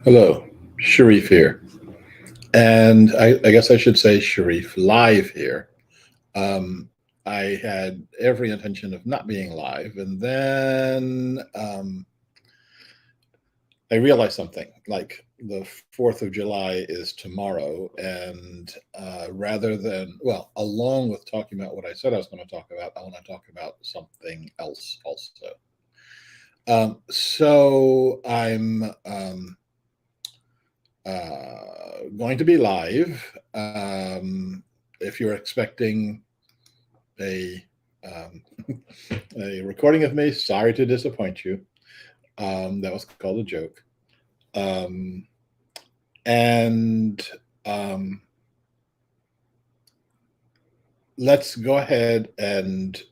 Hello, Sharif here. And I guess I should say Sharif live here. Um, I had every intention of not being live, and then I realized something like the 4th of July is tomorrow. And rather than, well, along with talking about what I said I was going to talk about, I want to talk about something else also. So I'm. Going to be live. If you're expecting a um, a recording of me, sorry to disappoint you. That was called a joke. Um, and let's go ahead and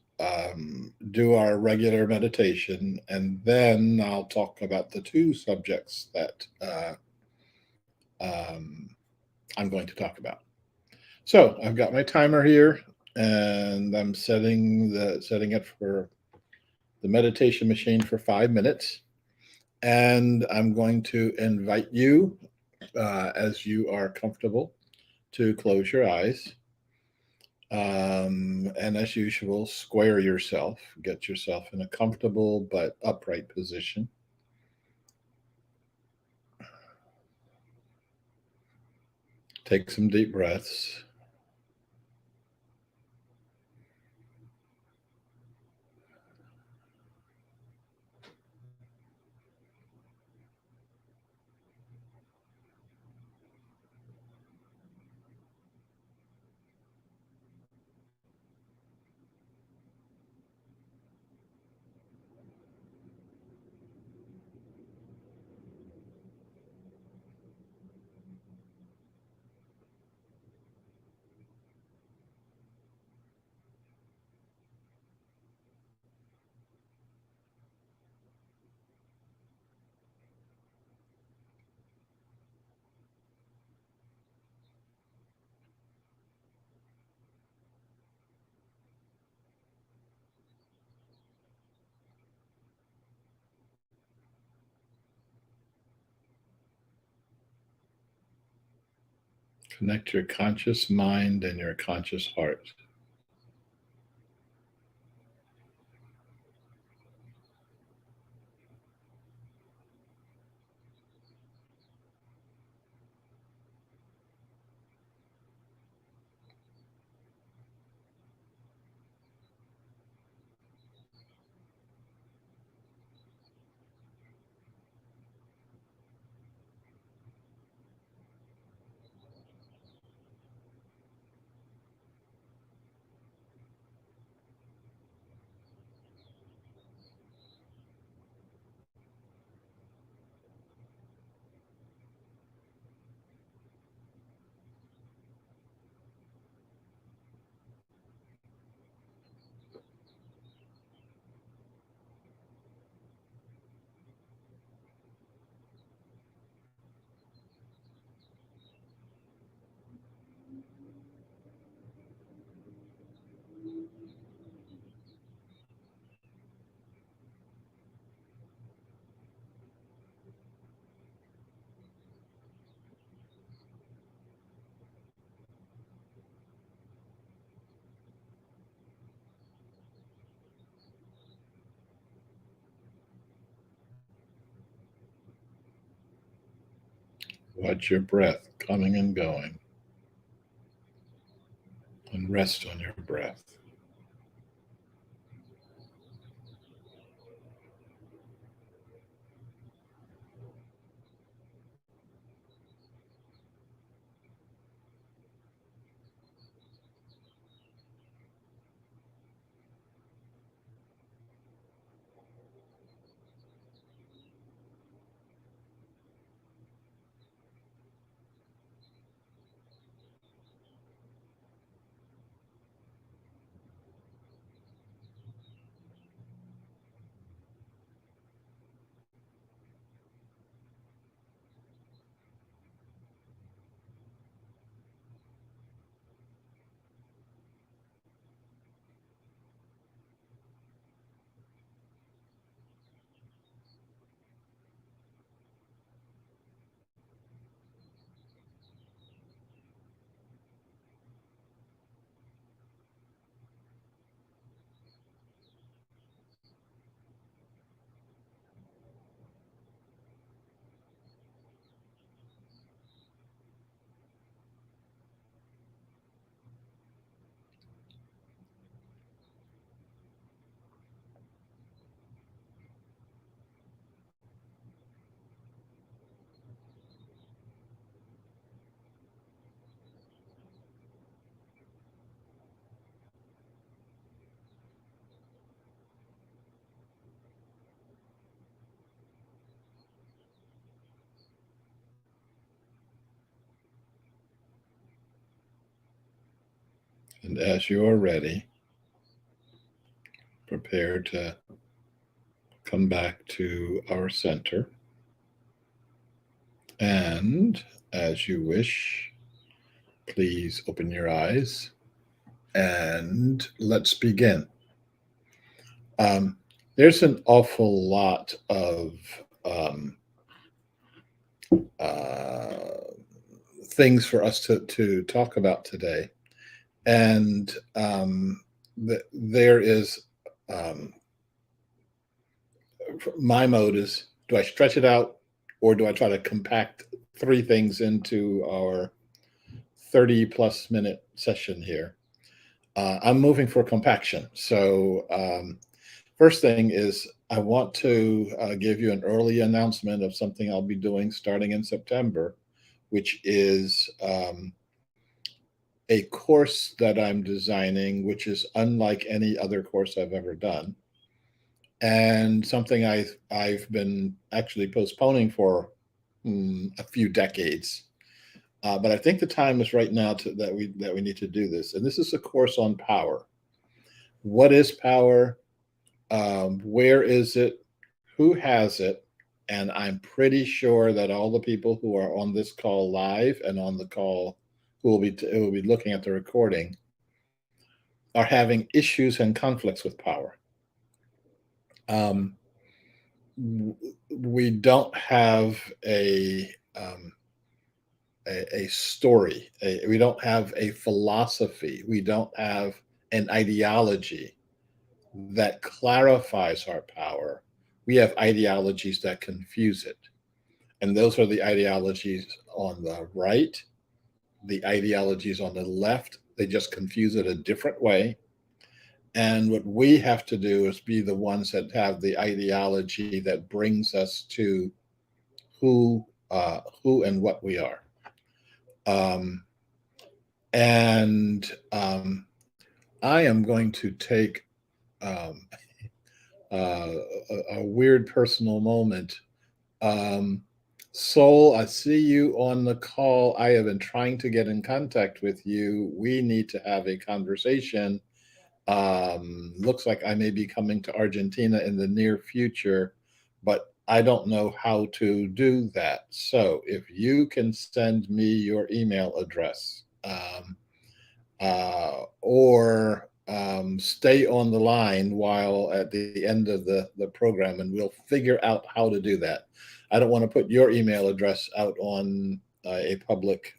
do our regular meditation, and then I'll talk about the two subjects that um, I'm going to talk about. So I've got my timer here, and I'm setting it for the meditation machine for 5 minutes. And I'm going to invite you, as you are comfortable, to close your eyes. And as usual, square yourself, get yourself in a comfortable but upright position. Take some deep breaths. Connect your conscious mind and your conscious heart. Watch your breath coming and going, and rest on your breath. And as you are ready, prepare to come back to our center. And as you wish, please open your eyes and let's begin. There's an awful lot of uh, things for us to talk about today. And there is, my mode is, do I stretch it out or do I try to compact three things into our 30 plus minute session here? I'm moving for compaction. So first thing is I want to give you an early announcement of something I'll be doing starting in September, which is a course that I'm designing, which is unlike any other course I've ever done, and something I've been actually postponing for a few decades. But I think the time is right now that we need to do this. And this is a course on power. What is power? Where is it? Who has it? And I'm pretty sure that all the people who are on this call live and on the call who will be looking at the recording are having issues and conflicts with power. We don't have a story. We don't have a philosophy. We don't have an ideology that clarifies our power. We have ideologies that confuse it. And those are the ideologies on the right, the ideologies on the left. They just confuse it a different way. And what we have to do is be the ones that have the ideology that brings us to who and what we are. I am going to take a weird personal moment. Soul, I see you on the call. I have been trying to get in contact with you. We need to have a conversation. Looks like I may be coming to Argentina in the near future, but I don't know how to do that. So if you can send me your email address, or stay on the line while at the end of the program, and we'll figure out how to do that. I don't want to put your email address out on a public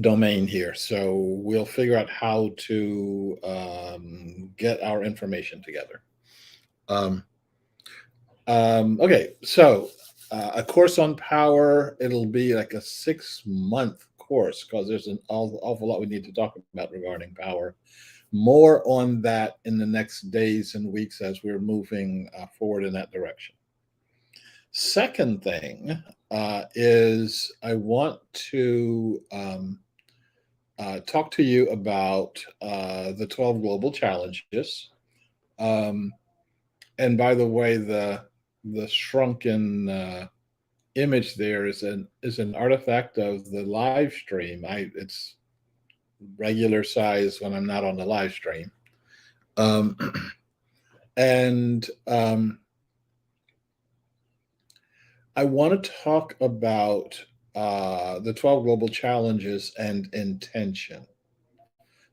domain here. So we'll figure out how to get our information together. Okay, so a course on power, it'll be like a 6-month course because there's an awful lot we need to talk about regarding power. More on that in the next days and weeks as we're moving forward in that direction. Second thing is I want to talk to you about the 12 global challenges. And by the way, the shrunken image there is an artifact of the live stream. It's regular size when I'm not on the live stream. I want to talk about the 12 global challenges and intention.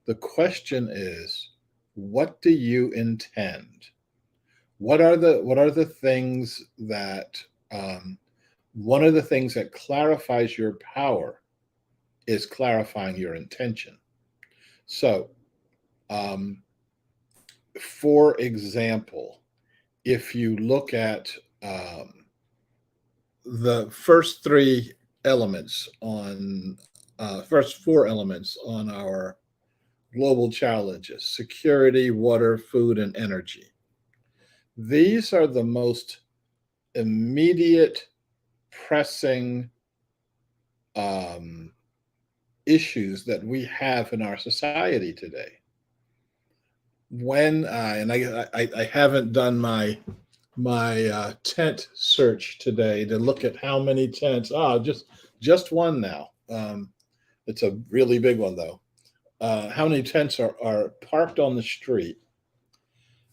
The question is, what do you intend? What are the things that one of the things that clarifies your power is clarifying your intention. So, for example, if you look at the first 3 elements on first 4 elements on our global challenges: security, water, food, and energy. These are the most immediate, pressing issues that we have in our society today. When I haven't done my tent search today to look at how many tents. Just one now. It's a really big one, though. How many tents are parked on the street?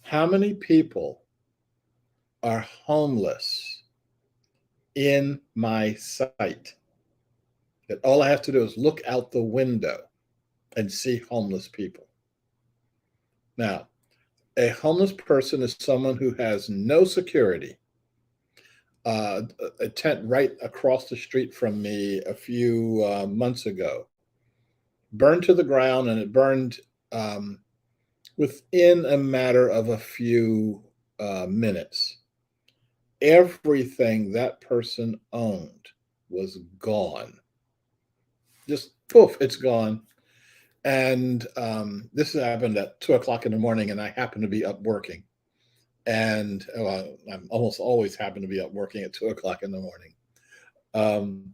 How many people are homeless in my sight? That all I have to do is look out the window and see homeless people. Now, a homeless person is someone who has no security. A tent right across the street from me a few months ago burned to the ground, and it burned um, within a matter of a few minutes. Everything that person owned was gone. Just poof, it's gone. And this happened at 2 o'clock in the morning, and I happened to be up working. And I'm almost always happen to be up working at 2 o'clock in the morning. Um,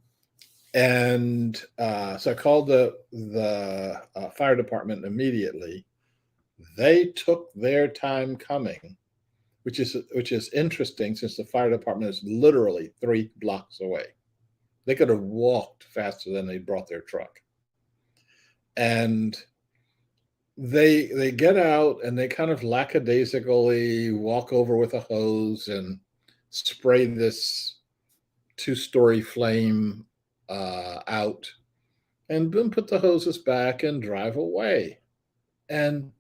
so I called the fire department immediately. They took their time coming, which is interesting since the fire department is literally 3 blocks away. They could have walked faster than they brought their truck. And they get out and they kind of lackadaisically walk over with a hose and spray this 2-story flame out, and then put the hoses back and drive away. And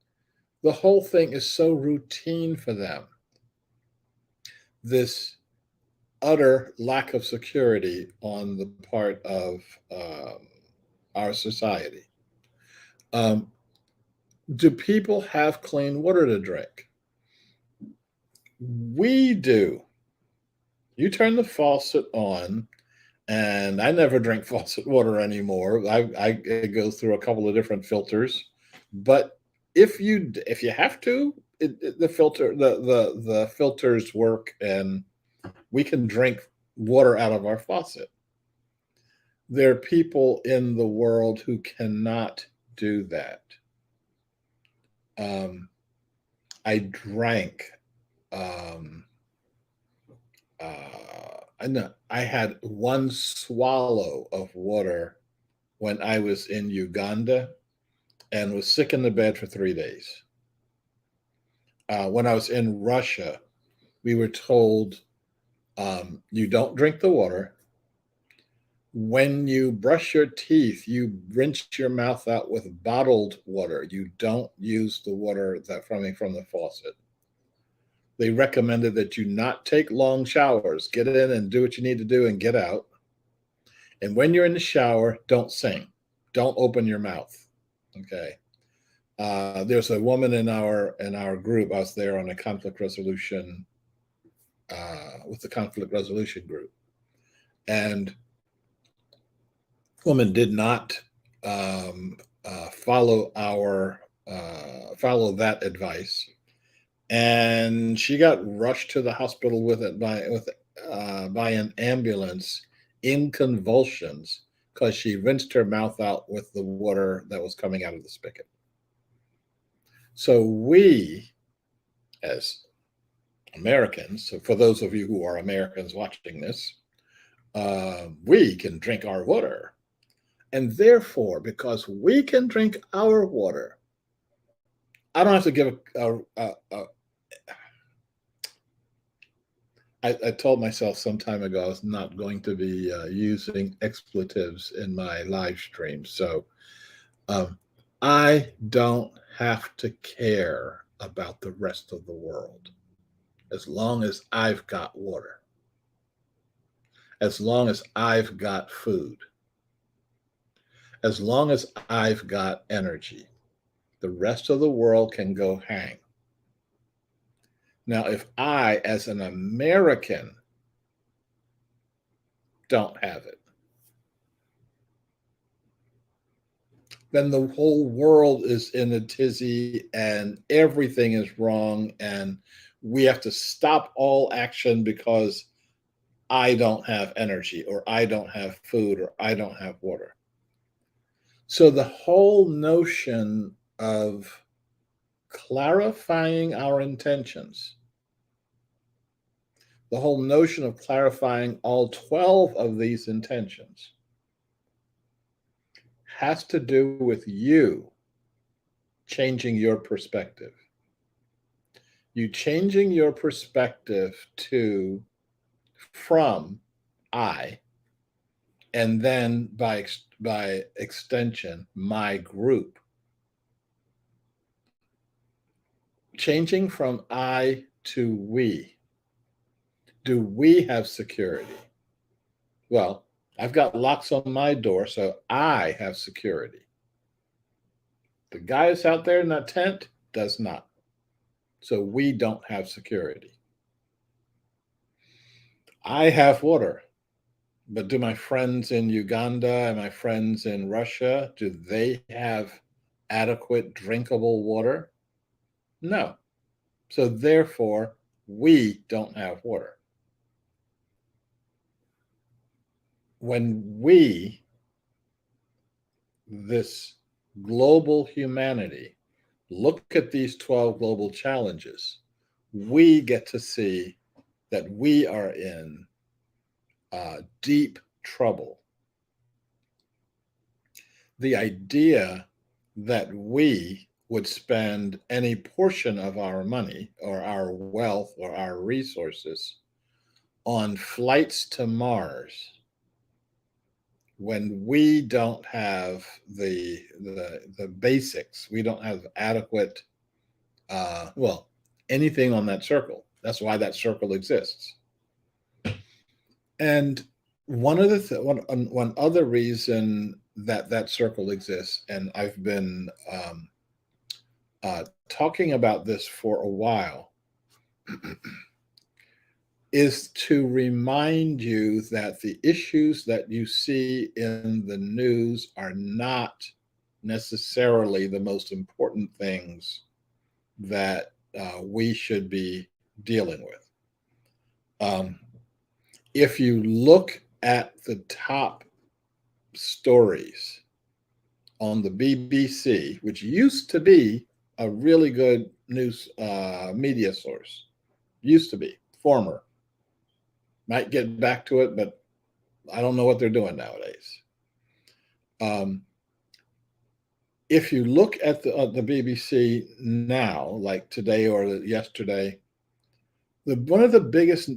the whole thing is so routine for them. This utter lack of security on the part of our society. Do people have clean water to drink? We do. You turn the faucet on, and I never drink faucet water anymore. I go through a couple of different filters, but if you have to, the filters work, and we can drink water out of our faucet. There are people in the world who cannot do that. I drank. I had one swallow of water when I was in Uganda and was sick in the bed for 3 days. When I was in Russia, we were told you don't drink the water. When you brush your teeth, you rinse your mouth out with bottled water. You don't use the water that from the faucet. They recommended that you not take long showers. Get in and do what you need to do and get out. And when you're in the shower, don't sing. Don't open your mouth. Okay. There's a woman in our group. I was there on a conflict resolution with the conflict resolution group, and woman did not follow that advice, and she got rushed to the hospital by an ambulance in convulsions because she rinsed her mouth out with the water that was coming out of the spigot. So we, as Americans, so for those of you who are Americans watching this, we can drink our water. And therefore, because we can drink our water, I don't have to give I told myself some time ago I was not going to be using expletives in my live stream. So I don't have to care about the rest of the world as long as I've got water, as long as I've got food, as long as I've got energy. The rest of the world can go hang. Now, if I, as an American, don't have it, then the whole world is in a tizzy and everything is wrong, and we have to stop all action because I don't have energy, or I don't have food, or I don't have water. So the whole notion of clarifying our intentions, the whole notion of clarifying all 12 of these intentions has to do with you changing your perspective. You changing your perspective to from I, and then by extension, my group. Changing from I to we. Do we have security? Well, I've got locks on my door, so I have security. The guy that's out there in that tent does not. So we don't have security. I have water, but do my friends in Uganda and my friends in Russia, do they have adequate drinkable water? No. So therefore, we don't have water. When we, this global humanity, look at these 12 global challenges, we get to see that we are in deep trouble. The idea that we would spend any portion of our money or our wealth or our resources on flights to Mars when we don't have the basics, we don't have adequate anything on that circle. That's why that circle exists. And one other reason that circle exists, and I've been talking about this for a while, is to remind you that the issues that you see in the news are not necessarily the most important things that we should be dealing with. If you look at the top stories on the BBC, which used to be a really good news media source, used to be, former, might get back to it, but I don't know what they're doing nowadays. If you look at the BBC now, like today or yesterday, one of the biggest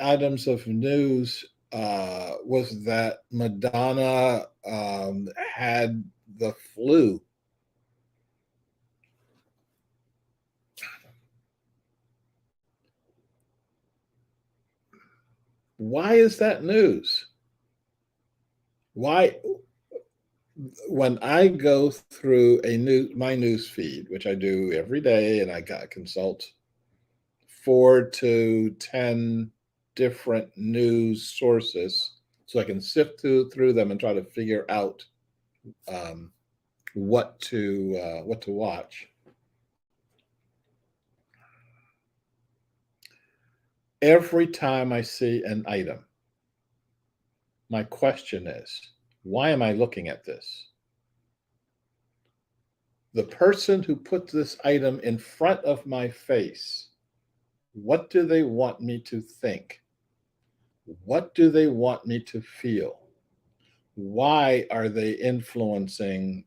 items of news was that Madonna had the flu. Why is that news? Why? When I go through my news feed, which I do every day, and I consult 4 to 10 different news sources, so I can sift through them and try to figure out what to watch. Every time I see an item, my question is, why am I looking at this? The person who put this item in front of my face, what do they want me to think? What do they want me to feel? Why are they influencing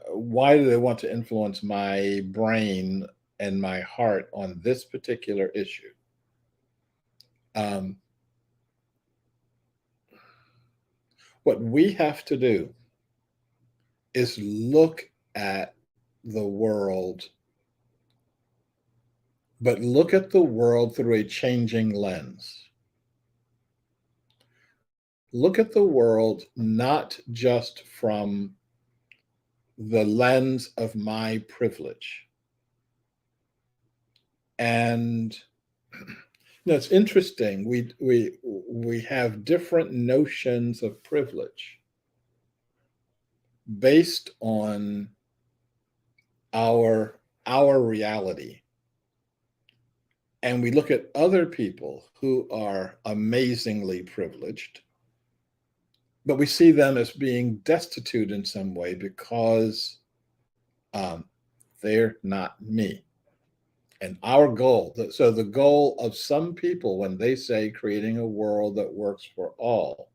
why do they want to influence my brain and my heart on this particular issue? What we have to do is look at the world, but look at the world through a changing lens. Look at the world not just from the lens of my privilege. And it's interesting. We have different notions of privilege based on our reality. And we look at other people who are amazingly privileged, but we see them as being destitute in some way because they're not me. And our goal, so the goal of some people when they say creating a world that works for all,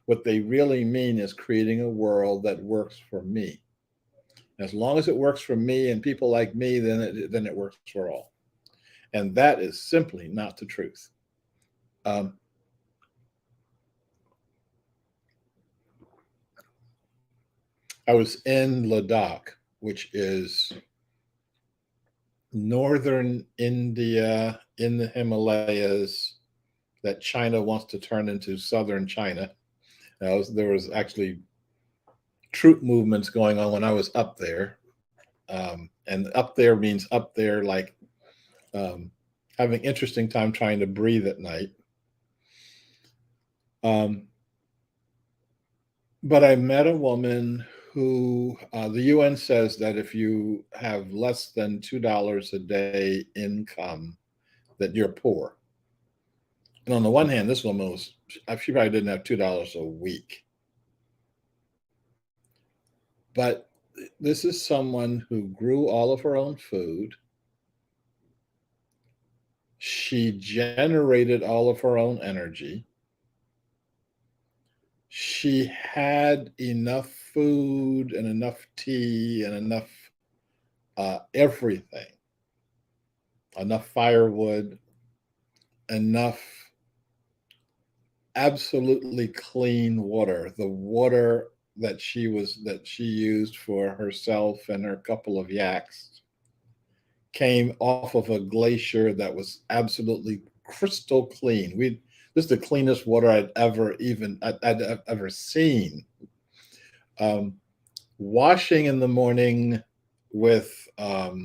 What they really mean is creating a world that works for me. As long as it works for me and people like me, then it works for all. And that is simply not the truth. Um, I was in Ladakh, which is northern India in the Himalayas that China wants to turn into southern China. There was actually troop movements going on when I was up there. And up there means up there like having interesting time trying to breathe at night. But I met a woman who the UN says that if you have less than $2 a day income, that you're poor. And on the one hand, this woman she probably didn't have $2 a week. But this is someone who grew all of her own food. She generated all of her own energy. She had enough food and enough tea and enough everything, enough firewood, enough absolutely clean water. The water that she used for herself and her couple of yaks came off of a glacier that was absolutely crystal clean. This is the cleanest water I'd ever seen. Washing in the morning with water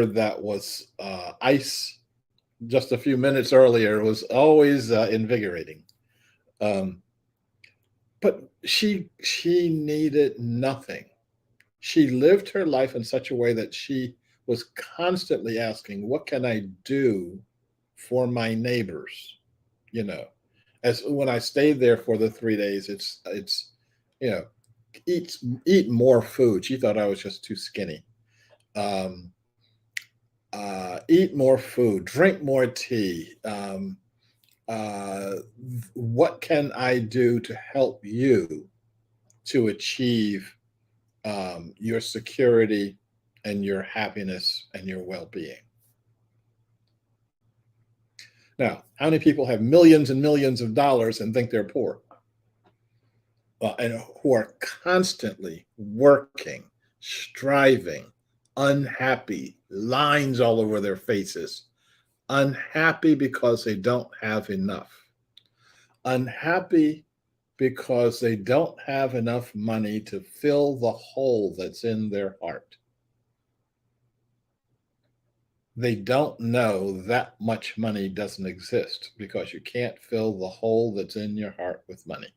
that was ice just a few minutes earlier was always invigorating. But she needed nothing. She lived her life in such a way that she was constantly asking, what can I do for my neighbors? You know, as when I stayed there for the 3 days, it's, you know, eat more food. She thought I was just too skinny. Eat more food, drink more tea. What can I do to help you to achieve your security and your happiness and your well-being? Now, how many people have millions and millions of dollars and think they're poor? And who are constantly working, striving, unhappy, lines all over their faces, unhappy because they don't have enough, unhappy because they don't have enough money to fill the hole that's in their heart. They don't know that much money doesn't exist because you can't fill the hole that's in your heart with money.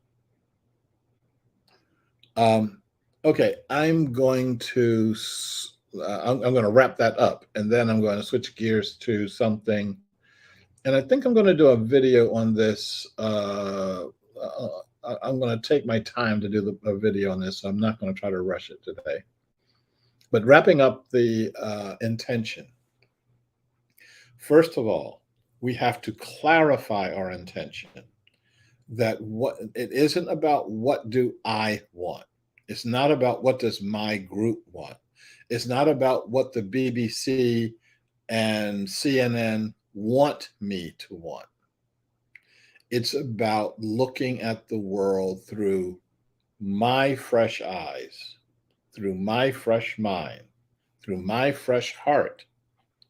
Okay, I'm going to wrap that up, and then I'm going to switch gears to something. And I think I'm going to do a video on this. I'm going to take my time to do a video on this. So I'm not going to try to rush it today. But wrapping up the intention. First of all, we have to clarify our intention. That it isn't about what do I want. It's not about what does my group want. It's not about what the BBC and CNN want me to want. It's about looking at the world through my fresh eyes, through my fresh mind, through my fresh heart,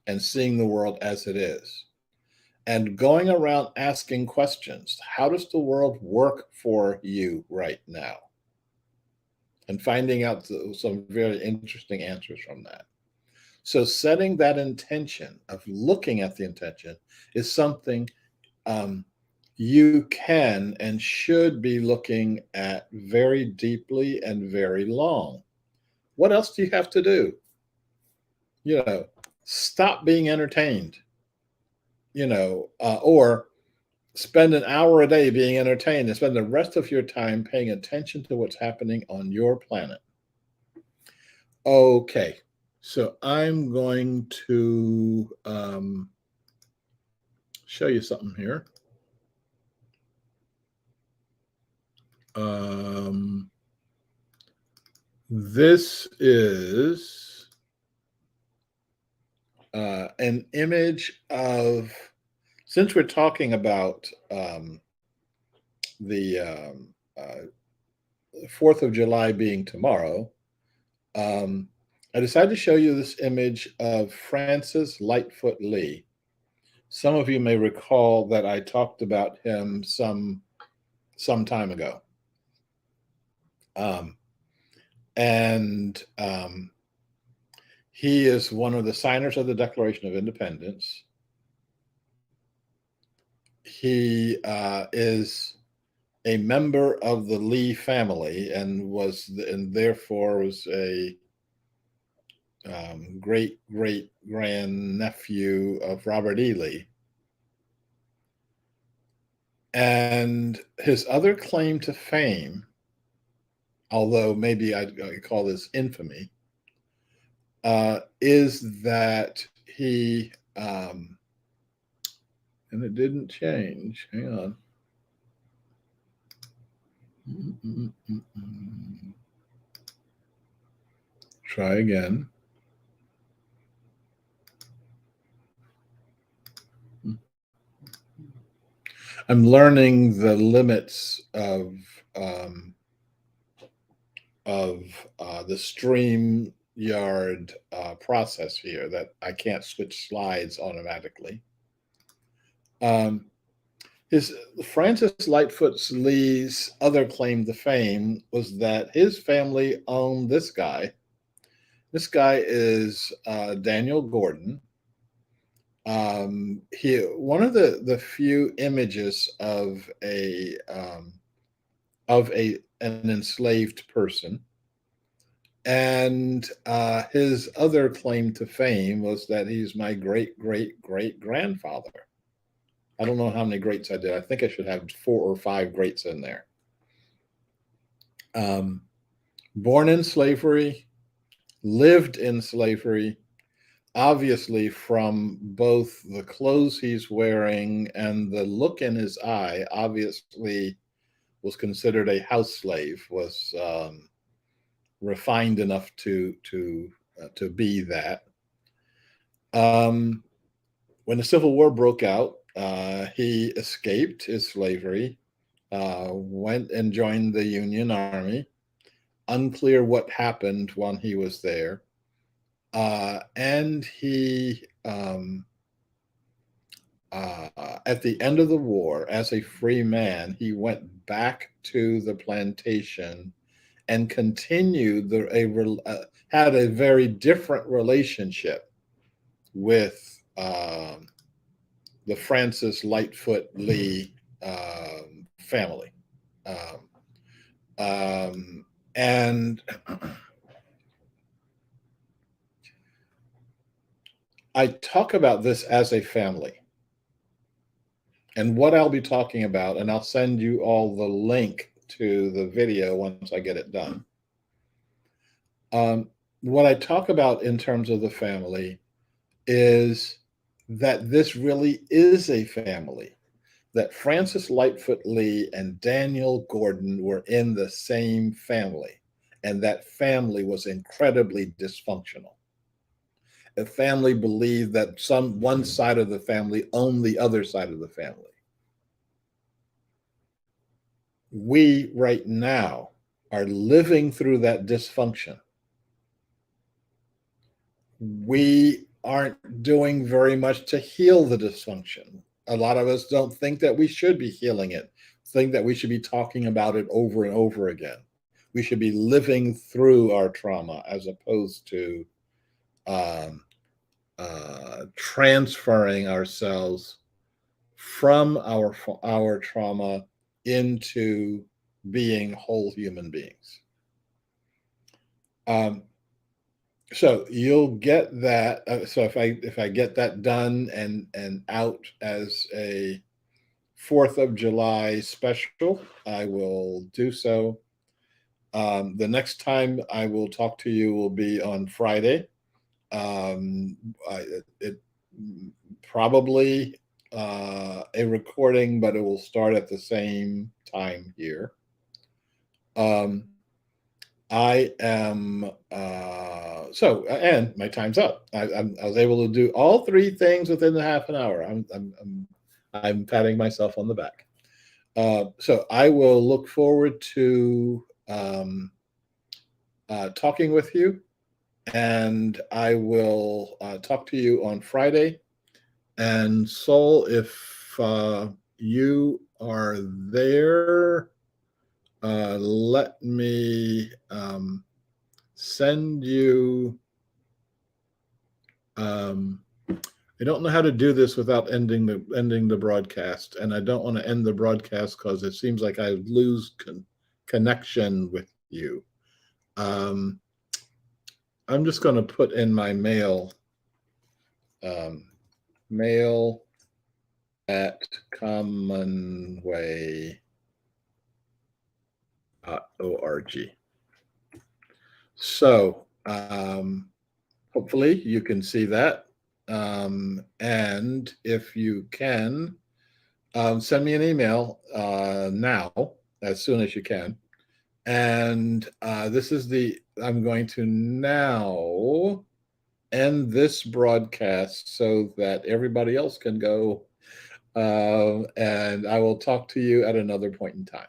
and seeing the world as it is. And going around asking questions. How does the world work for you right now? And finding out some very interesting answers from that. So setting that intention of looking at the intention is something you can and should be looking at very deeply and very long. What else do you have to do? Stop being entertained, or spend an hour a day being entertained and spend the rest of your time paying attention to what's happening on your planet. Okay, so I'm going to show you something here. This is an image of, since we're talking about the 4th of July being tomorrow, um, I decided to show you this image of Francis Lightfoot Lee. Some of you may recall that I talked about him some time ago. And he is one of the signers of the Declaration of Independence. He is a member of the Lee family and therefore was a great grandnephew of Robert E. Lee. And his other claim to fame, although maybe I'd call this infamy, is that he, and it didn't change. Hang on. Try again. I'm learning the limits of the StreamYard process here, that I can't switch slides automatically. Francis Lightfoot Lee's other claim to fame was that his family owned this guy. This guy is Daniel Gordon. One of the few images of an enslaved person, and his other claim to fame was that he's my great grandfather. I don't know how many greats I did. I think I should have 4 or 5 greats in there. Born in slavery, lived in slavery. Obviously, from both the clothes he's wearing and the look in his eye, obviously was considered a house slave, was refined enough to be that. When the Civil War broke out, he escaped his slavery, went and joined the Union Army. Unclear what happened when he was there. And he, at the end of the war, as a free man, he went back to the plantation and continued had a very different relationship with the Francis Lightfoot Lee family. And I talk about this as a family. And what I'll be talking about, and I'll send you all the link to the video once I get it done. What I talk about in terms of the family is that this really is a family, that Francis Lightfoot Lee and Daniel Gordon were in the same family, and that family was incredibly dysfunctional. A family believed that one side of the family owned the other side of the family. We right now are living through that dysfunction. We aren't doing very much to heal the dysfunction. A lot of us don't think that we should be healing it, think that we should be talking about it over and over again. We should be living through our trauma as opposed to transferring ourselves from our trauma into being whole human beings. So you'll get that. So if I get that done and out as a 4th of July special, I will do so. The next time I will talk to you will be on Friday. It probably a recording, but it will start at the same time here. Um, I am and my time's up. I was able to do all three things within the half an hour. I'm patting myself on the back. So I will look forward to talking with you, and I will talk to you on Friday. And Sol, if you are there, let me send you. I don't know how to do this without ending the broadcast, and I don't want to end the broadcast because it seems like I lose connection with you. I'm just going to put in my mail, mail at commonway.org. So hopefully you can see that. And if you can, send me an email now, as soon as you can. And I'm going to now end this broadcast so that everybody else can go. And I will talk to you at another point in time.